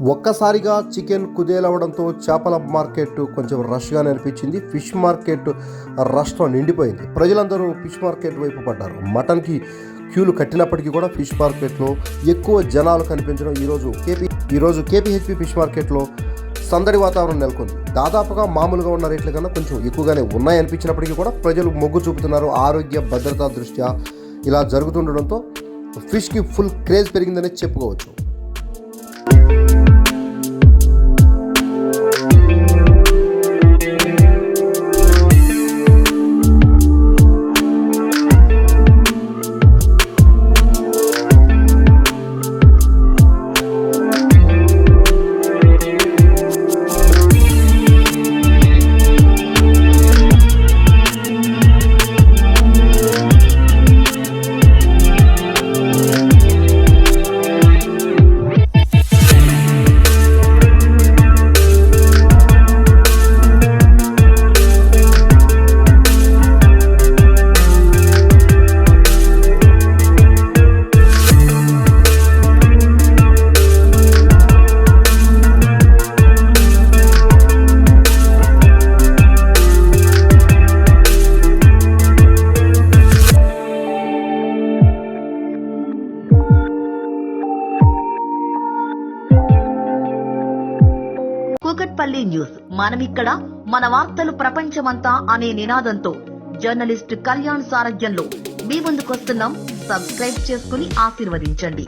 ఒక్కసారిగా చికెన్ కుదేలవడంతో చేపల మార్కెట్ కొంచెం రష్గా అనిపించింది. ఫిష్ మార్కెట్ రష్తో నిండిపోయింది. ప్రజలందరూ ఫిష్ మార్కెట్ వైపు పడ్డారు. మటన్కి క్యూలు కట్టినప్పటికీ కూడా ఫిష్ మార్కెట్లో ఎక్కువ జనాలు కనిపించడం ఈరోజు కేపీహెచ్పి ఫిష్ మార్కెట్లో సందడి వాతావరణం నెలకొంది. దాదాపుగా మామూలుగా ఉన్న రేట్ల కన్నా కొంచెం ఎక్కువగానే ఉన్నాయనిపించినప్పటికీ కూడా ప్రజలు మొగ్గు చూపుతున్నారు. ఆరోగ్య భద్రతా దృష్ట్యా ఇలా జరుగుతుండడంతో ఫిష్కి ఫుల్ క్రేజ్ పెరిగిందనే చెప్పుకోవచ్చు. కూకట్పల్లి న్యూస్ మనమిక్కడ మన వార్తలు ప్రపంచమంతా అనే నినాదంతో జర్నలిస్ట్ కళ్యాణ్ సారథ్యంలో మీ ముందుకొస్తున్నాం. సబ్స్క్రైబ్ చేసుకుని ఆశీర్వదించండి.